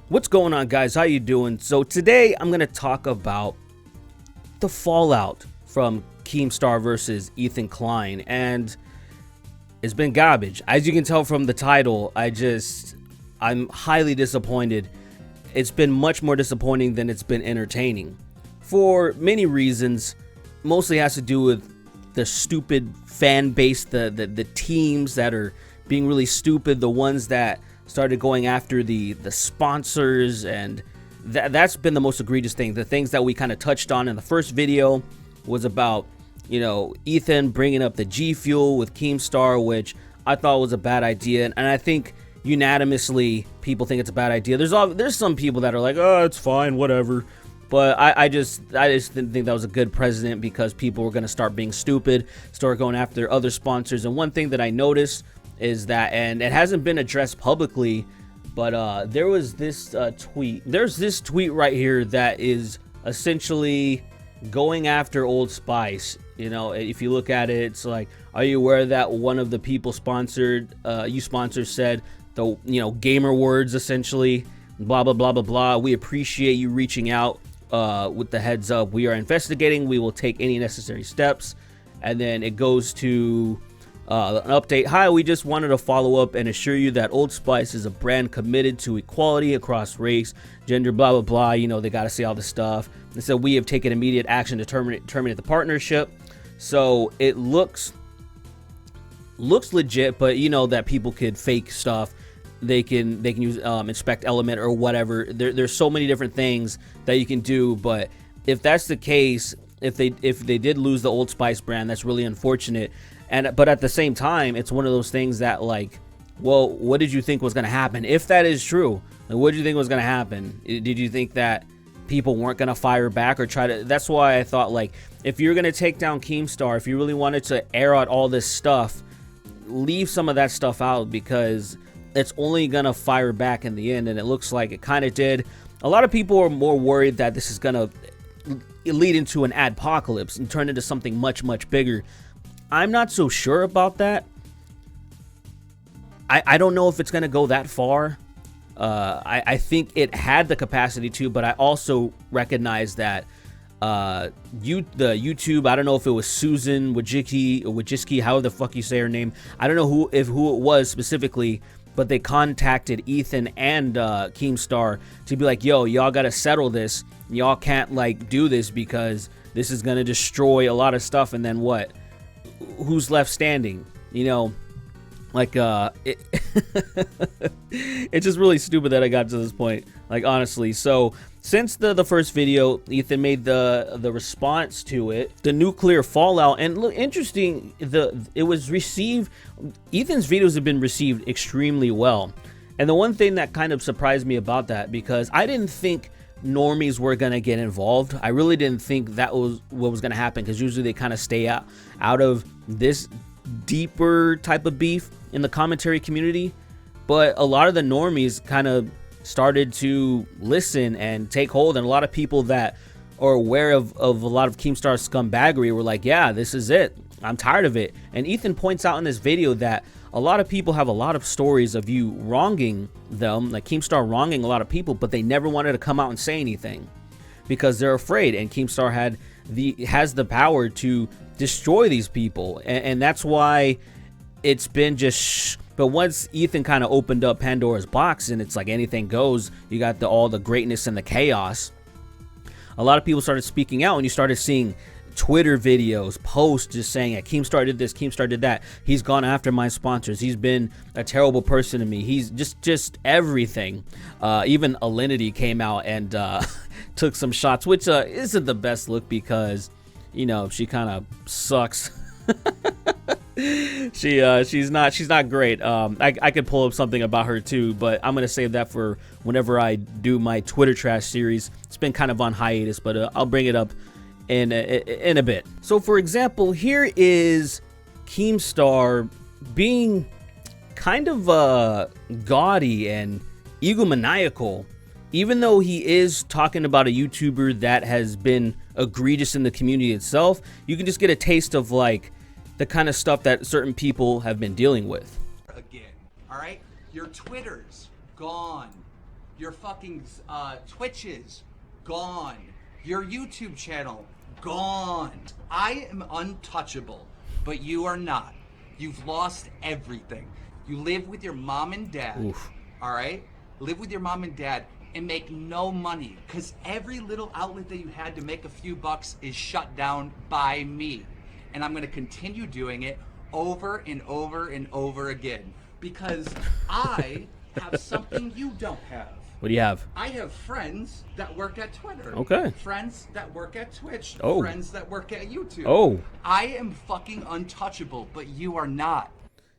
What's going on, guys? How you doing? So today I'm going to talk about the fallout from Keemstar versus Ethan Klein, and it's been garbage. As you can tell from the title, I'm highly disappointed. It's been much more disappointing than it's been entertaining for many reasons. Mostly has to do with the stupid fan base, the teams that are being really stupid, the ones that started going after the sponsors, and that's been the most egregious thing. The things that we kind of touched on in the first video was about, you know, Ethan bringing up the G Fuel with Keemstar, which I thought was a bad idea, and I think unanimously people think it's a bad idea. There's some people that are like, oh, it's fine, whatever. But I just didn't think that was a good precedent, because people were going to start being stupid, start going after other sponsors. And one thing that I noticed is that, and it hasn't been addressed publicly, but there was this tweet. There's this tweet right here that is essentially going after Old Spice. You know, if you look at it, it's like, are you aware that one of the people sponsored, you sponsors said the, you know, gamer words, essentially, blah, blah, blah, blah, blah. We appreciate you reaching out with the heads up. We are investigating. We will take any necessary steps. And then it goes to an update. Hi, we just wanted to follow up and assure you that Old Spice is a brand committed to equality across race, gender, blah, blah, blah. You know, they got to say all this stuff. And so we have taken immediate action to terminate the partnership. So it looks legit, but you know that people could fake stuff. They can use inspect element or whatever. There's so many different things that you can do. But if that's the case, if they did lose the Old Spice brand, that's really unfortunate. But at the same time, it's one of those things that, like, well, what did you think was going to happen? If that is true, like, what did you think was going to happen? Did you think that people weren't going to fire back or try to? That's why I thought, like, if you're going to take down Keemstar, if you really wanted to air out all this stuff, leave some of that stuff out, because it's only going to fire back in the end. And it looks like it kind of did. A lot of people are more worried that this is going to lead into an adpocalypse and turn into something much, much bigger. I'm not so sure about that. I don't know if it's going to go that far. I think it had the capacity to, but I also recognize that the YouTube, I don't know if it was Susan Wojcicki, however the fuck you say her name. I don't know who it was specifically, but they contacted Ethan and Keemstar to be like, yo, y'all got to settle this. Y'all can't, like, do this, because this is going to destroy a lot of stuff. And then what? Who's left standing? You know, like, it's just really stupid that I got to this point, like, honestly. So since the first video, Ethan made the response to it, the nuclear fallout. And look, interesting, it was received, Ethan's videos have been received extremely well. And the one thing that kind of surprised me about that, because I didn't think normies were gonna get involved. I really didn't think that was what was gonna happen, because usually they kind of stay out of this deeper type of beef in the commentary community. But a lot of the normies kind of started to listen and take hold, and a lot of people that are aware of a lot of Keemstar's scumbaggery were like, yeah, this is it, I'm tired of it. And Ethan points out in this video that a lot of people have a lot of stories of you wronging them, like Keemstar wronging a lot of people, but they never wanted to come out and say anything because they're afraid. And Keemstar has the power to destroy these people, and that's why it's been just But once Ethan kind of opened up Pandora's box, and it's like anything goes, you got all the greatness and the chaos, a lot of people started speaking out, and you started seeing Twitter videos, posts just saying, yeah, Keemstar did this, Keemstar did that. He's gone after my sponsors. He's been a terrible person to me. He's just everything. Even Alinity came out and took some shots, which isn't the best look because, you know, she kind of sucks. She's not great. I could pull up something about her too, but I'm gonna save that for whenever I do my Twitter trash series. It's been kind of on hiatus, but I'll bring it up in a bit. So for example, here is Keemstar being kind of gaudy and egomaniacal, even though he is talking about a YouTuber that has been egregious in the community itself. You can just get a taste of like the kind of stuff that certain people have been dealing with. Again, all right? Your Twitter's gone. Your fucking Twitches, gone. Your YouTube channel, gone. I am untouchable, but you are not. You've lost everything. You live with your mom and dad, Oof. all right? Live with your mom and dad and make no money, because every little outlet that you had to make a few bucks is shut down by me. And I'm gonna continue doing it over and over and over again, because I have something you don't have. What do you have? I have friends that work at Twitter. Okay. Friends that work at Twitch. Oh. Friends that work at YouTube. Oh. I am fucking untouchable, but you are not.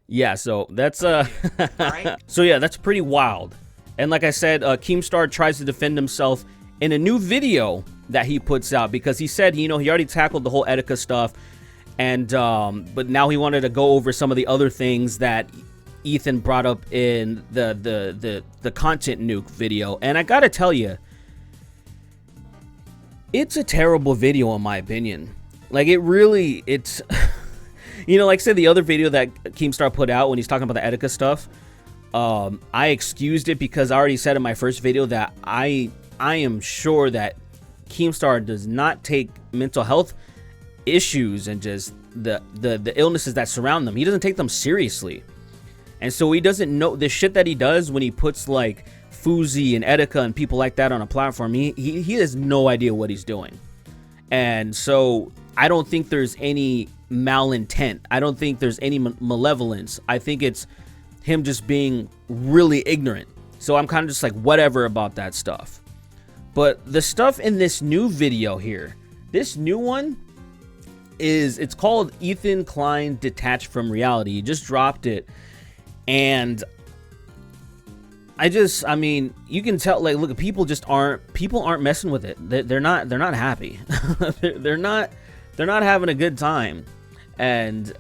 Yeah, so that's Right? So yeah, that's pretty wild. And like I said, Keemstar tries to defend himself in a new video that he puts out, because he said, you know, he already tackled the whole Etika stuff, and but now he wanted to go over some of the other things that Ethan brought up in the content nuke video. And I gotta tell you, it's a terrible video in my opinion. Like, it's you know, like I said, the other video that Keemstar put out when he's talking about the Etika stuff, I excused it because I already said in my first video that I am sure that Keemstar does not take mental health issues and just the illnesses that surround them. He doesn't take them seriously. And so he doesn't know the shit that he does when he puts like Fuzi and Etika and people like that on a platform. He has no idea what he's doing. And so I don't think there's any malintent. I don't think there's any malevolence. I think it's him just being really ignorant. So I'm kind of just like whatever about that stuff. But the stuff in this new video here, this new one it's called Ethan Klein Detached from Reality. He just dropped it. And I mean, you can tell, like, look, people aren't messing with it. They're not happy. they're not having a good time. And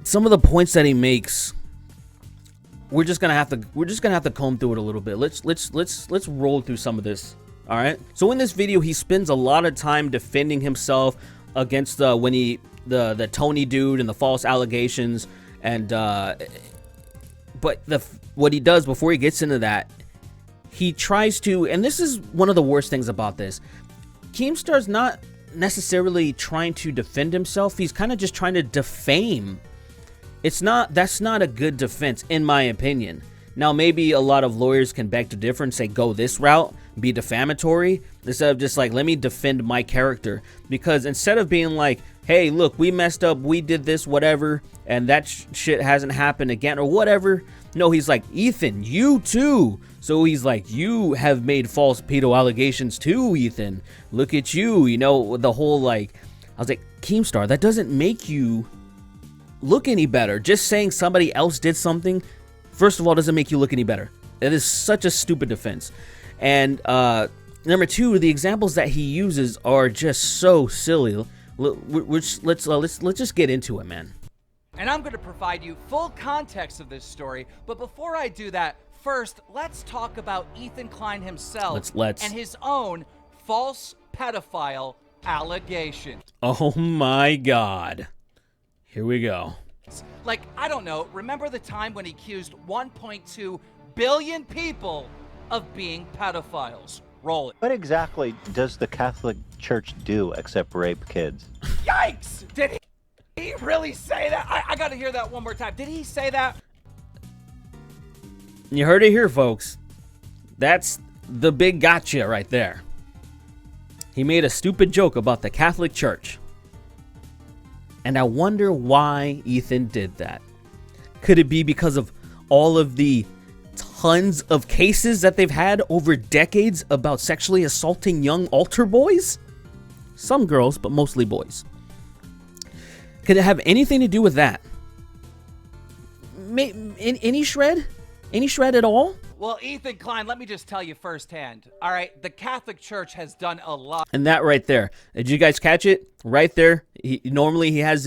some of the points that he makes, we're just gonna have to comb through it a little bit. Let's roll through some of this. All right. So in this video, he spends a lot of time defending himself against the Tony dude and the false allegations, and but what he does before he gets into that, he tries to, and this is one of the worst things about this, Keemstar's not necessarily trying to defend himself. He's kind of just trying to defame. That's not a good defense, in my opinion. Now, maybe a lot of lawyers can beg to differ and say, go this route, be defamatory, instead of just like, let me defend my character. Because instead of being like, hey, look, we messed up, we did this, whatever, and that shit hasn't happened again, or whatever. No, he's like, Ethan, you too. So he's like, you have made false pedo allegations too, Ethan. Look at you, you know, the whole like, I was like, Keemstar, that doesn't make you look any better. Just saying somebody else did something, first of all, doesn't make you look any better. That is such a stupid defense. And number two, the examples that he uses are just so silly. Let's just get into it, man. And I'm going to provide you full context of this story, but before I do that, first, let's talk about Ethan Klein himself and his own false pedophile allegation. Oh my God. Here we go. Like, I don't know, remember the time when he accused 1.2 billion people of being pedophiles? Roll it. What exactly does the Catholic Church do except rape kids? Yikes! Did he really say that? I gotta hear that one more time. Did he say that? You heard it here, folks. That's the big gotcha right there. He made a stupid joke about the Catholic Church. And I wonder why Ethan did that. Could it be because of all of the tons of cases that they've had over decades about sexually assaulting young altar boys? Some girls, but mostly boys. Could it have anything to do with that? Any shred? Any shred at all? Well, Ethan Klein, let me just tell you firsthand. All right, the Catholic Church has done a lot. And that right there. Did you guys catch it? Right there. Normally he has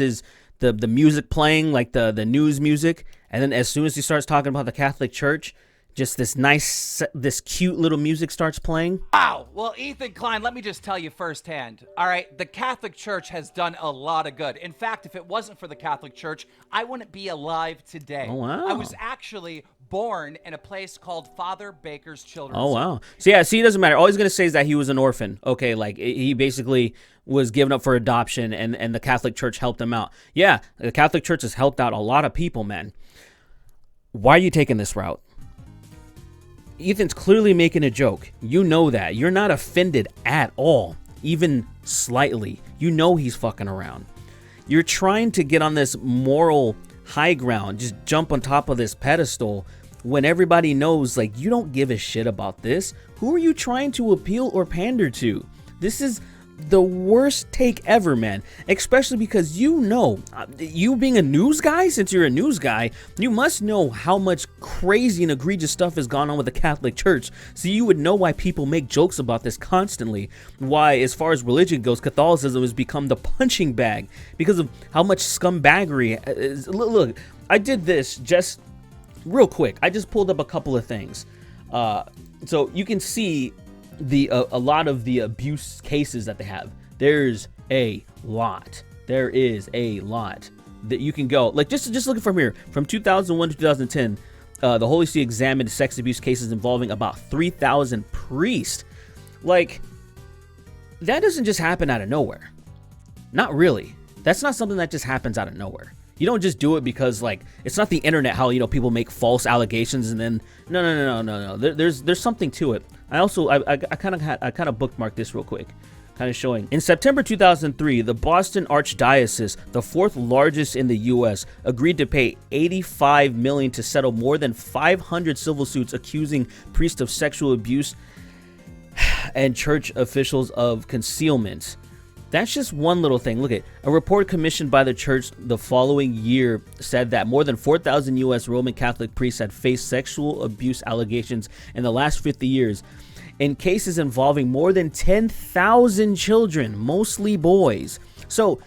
the music playing, like the news music. And then as soon as he starts talking about the Catholic Church, just this cute little music starts playing. Wow. Well, Ethan Klein, let me just tell you firsthand. All right, the Catholic Church has done a lot of good. In fact, if it wasn't for the Catholic Church, I wouldn't be alive today. Oh, wow. I was actually born in a place called Father Baker's Children's. Oh, wow. So, yeah, see, it doesn't matter. All he's going to say is that he was an orphan. Okay, like, he basically was given up for adoption, and the Catholic Church helped him out. Yeah, the Catholic Church has helped out a lot of people, man. Why are you taking this route? Ethan's clearly making a joke. You know that. You're not offended at all, even slightly. You know he's fucking around. You're trying to get on this moral high ground, just jump on top of this pedestal when everybody knows, like, you don't give a shit about this. Who are you trying to appeal or pander to? This is the worst take ever, man, especially because you know, you being a news guy, since you're a news guy, you must know how much crazy and egregious stuff has gone on with the Catholic Church, so you would know why people make jokes about this constantly, why, as far as religion goes, Catholicism has become the punching bag because of how much scumbaggery is. Look, I did this just real quick. I just pulled up a couple of things, so you can see a lot of the abuse cases that they have. There's a lot. There is a lot that you can go. Like, just looking from here, from 2001 to 2010, the Holy See examined sex abuse cases involving about 3,000 priests. Like, that doesn't just happen out of nowhere. Not really. That's not something that just happens out of nowhere. You don't just do it because, like, it's not the internet, how, you know, people make false allegations and then no. There's something to it. I kind of bookmarked this real quick, kind of showing. In September 2003, the Boston Archdiocese, the fourth largest in the U.S., agreed to pay $85 million to settle more than 500 civil suits accusing priests of sexual abuse and church officials of concealment. That's just one little thing. Look at a report commissioned by the church the following year said that more than 4,000 U.S. Roman Catholic priests had faced sexual abuse allegations in the last 50 years, in cases involving more than 10,000 children, mostly boys. So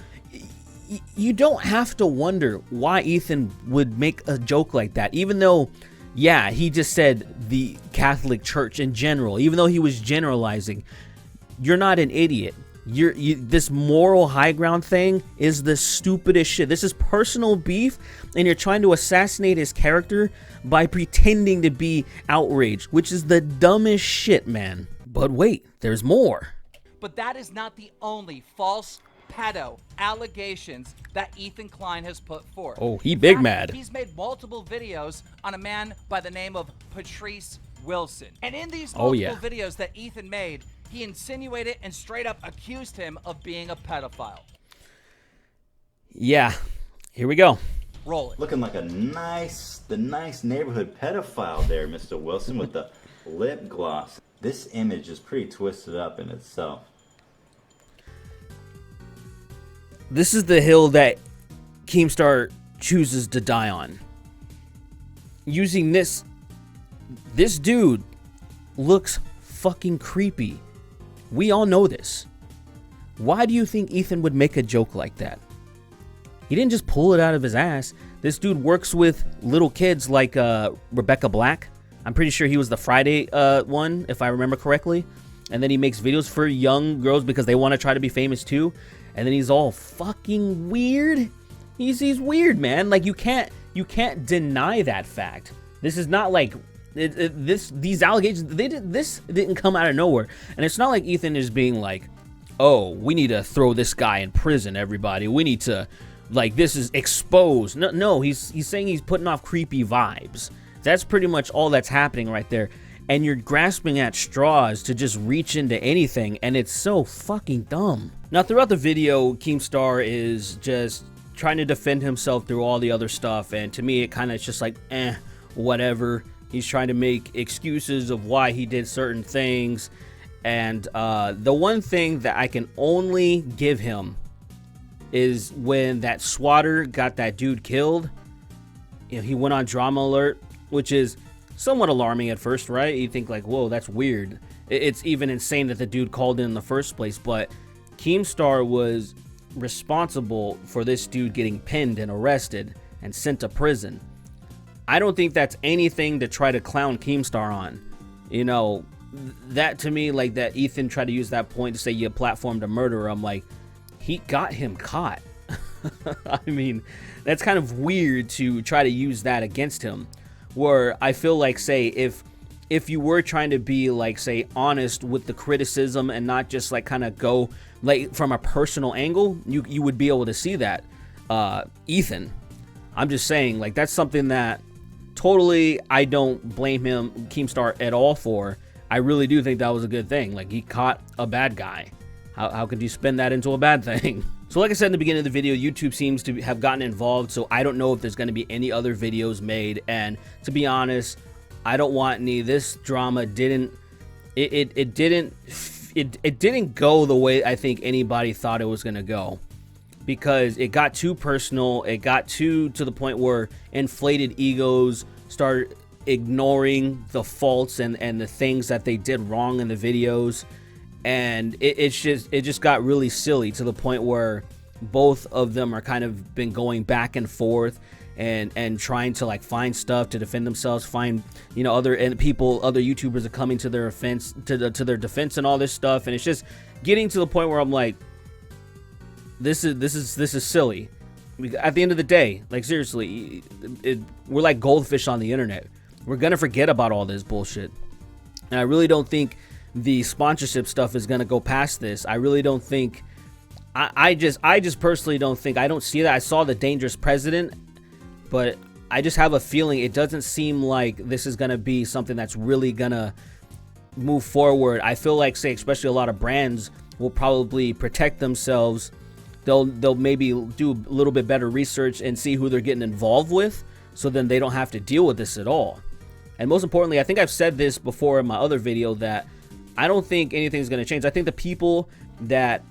you don't have to wonder why Ethan would make a joke like that, even though, yeah, he just said the Catholic Church in general, even though he was generalizing. You're not an idiot. This moral high ground thing is the stupidest shit. This is personal beef, and you're trying to assassinate his character by pretending to be outraged, which is the dumbest shit, man. But wait, there's more. But that is not the only false pedo allegations that Ethan Klein has put forth. Oh, he big mad. He's made multiple videos on a man by the name of Patrice Wilson. And in these multiple videos that Ethan made, he insinuated and straight up accused him of being a pedophile. Yeah, here we go. Roll it. Looking like the nice neighborhood pedophile there, Mr. Wilson, with the lip gloss. This image is pretty twisted up in itself. This is the hill that Keemstar chooses to die on. Using this dude looks fucking creepy. We all know this. Why do you think Ethan would make a joke like that? He didn't just pull it out of his ass. This dude works with little kids like Rebecca Black. I'm pretty sure he was the Friday one, if I remember correctly. And then he makes videos for young girls because they want to try to be famous too. And then he's all fucking weird. He's weird, man. Like, you can't deny that fact. This is not like these allegations. This didn't come out of nowhere. And it's not like Ethan is being like, oh, we need to throw this guy in prison, everybody. We need to, like, this is exposed. No, he's saying he's putting off creepy vibes. That's pretty much all that's happening right there. And you're grasping at straws to just reach into anything, and it's so fucking dumb. Now, throughout the video, Keemstar is just trying to defend himself through all the other stuff, and to me, it kind of is just like, whatever. He's trying to make excuses of why he did certain things, and the one thing that I can only give him is when that swatter got that dude killed. You know, he went on drama alert, which is somewhat alarming at first, right? You think like, whoa, that's weird. It's even insane that the dude called in the first place, but Keemstar was responsible for this dude getting pinned and arrested and sent to prison. I don't think that's anything to try to clown Keemstar on. You know, that to me, like that Ethan tried to use that point to say you platformed a murderer. I'm like, he got him caught. I mean, that's kind of weird to try to use that against him. Where I feel like, say, if you were trying to be like, say, honest with the criticism and not just like kind of go like from a personal angle, you would be able to see that. Ethan, I'm just saying, like, that's something that totally I don't blame him, Keemstar, at all for. I really do think that was a good thing. Like, he caught a bad guy. How could you spin that into a bad thing? So like I said in the beginning of the video, YouTube seems to have gotten involved, so I don't know if there's going to be any other videos made. And to be honest, I don't want any. This drama didn't go the way I think anybody thought it was going to go, because it got too personal. It got to the point where inflated egos started ignoring the faults and the things that they did wrong in the videos. And it just got really silly to the point where both of them are kind of been going back and forth and trying to like find stuff to defend themselves, find, you know, other YouTubers are coming to their offense, to their defense and all this stuff. And it's just getting to the point where I'm like, this is silly. At the end of the day, like, seriously, we're like goldfish on the internet. We're gonna forget about all this bullshit. And I really don't think the sponsorship stuff is gonna go past this. I really don't think. I just personally don't think. I don't see that. I saw the dangerous president, but I just have a feeling it doesn't seem like this is gonna be something that's really gonna move forward. I feel like, say, especially a lot of brands will probably protect themselves. They'll maybe do a little bit better research and see who they're getting involved with, so then they don't have to deal with this at all. And most importantly, I think I've said this before in my other video, that I don't think anything's going to change. I think the people that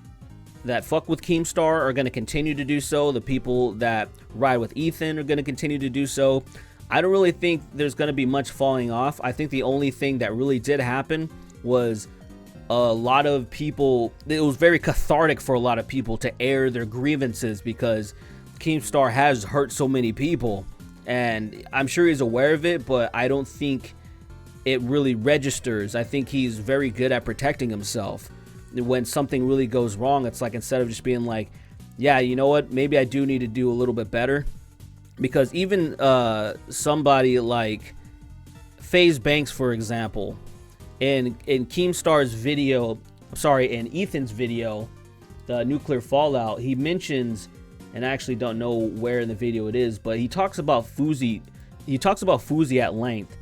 fuck with Keemstar are going to continue to do so. The people that ride with Ethan are going to continue to do so. I don't really think there's going to be much falling off. I think the only thing that really did happen was a lot of people, it was very cathartic for a lot of people to air their grievances, because Keemstar has hurt so many people. And I'm sure he's aware of it, but I don't think it really registers. I think he's very good at protecting himself. When something really goes wrong, it's like, instead of just being like, yeah, you know what, maybe I do need to do a little bit better. Because even somebody like FaZe Banks, for example, in Keemstar's video, in Ethan's video, the nuclear fallout, he mentions, and I actually don't know where in the video it is, but he talks about Fuzi. He talks about Fuzi at length.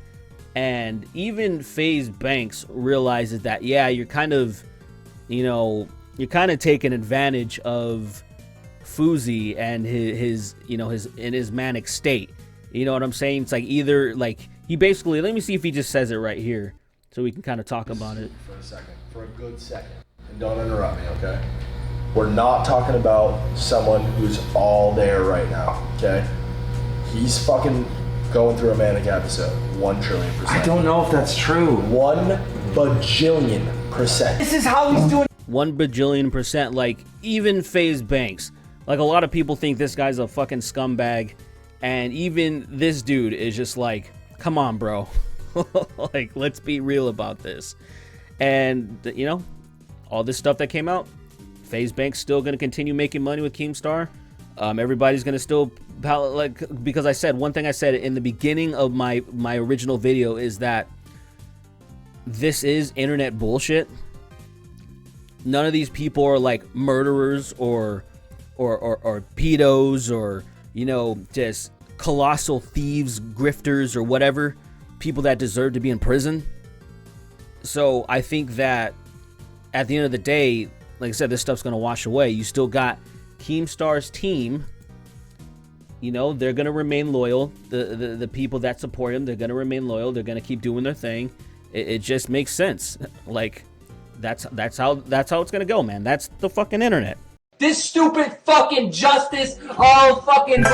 And even FaZe Banks realizes that, yeah, you're kind of, you know, you're kind of taking advantage of Fuzi and his in his manic state. You know what I'm saying? It's like, either like, he basically, let me see if he just says it right here so we can kind of talk about it. For a good second. And don't interrupt me, okay? We're not talking about someone who's all there right now, okay? He's fucking going through a manic episode, 1 trillion %. I don't know if that's true. 1 bajillion %. This is how he's doing. 1 bajillion %. Like, even FaZe Banks, like, a lot of people think this guy's a fucking scumbag, and even this dude is just like, come on, bro. Like, let's be real about this. And, you know, all this stuff that came out, FaZe Banks still going to continue making money with Keemstar. Everybody's going to still, like, because I said, one thing I said in the beginning of my original video is that this is internet bullshit. None of these people are like murderers or pedos or, you know, just colossal thieves, grifters, or whatever, people that deserve to be in prison. So I think that at the end of the day, like I said, this stuff's going to wash away. You still got Keemstar's team. You know, they're going to remain loyal. The people that support him, they're going to remain loyal. They're going to keep doing their thing. It just makes sense. Like, that's how it's going to go, man. That's the fucking internet. This stupid fucking justice, all fucking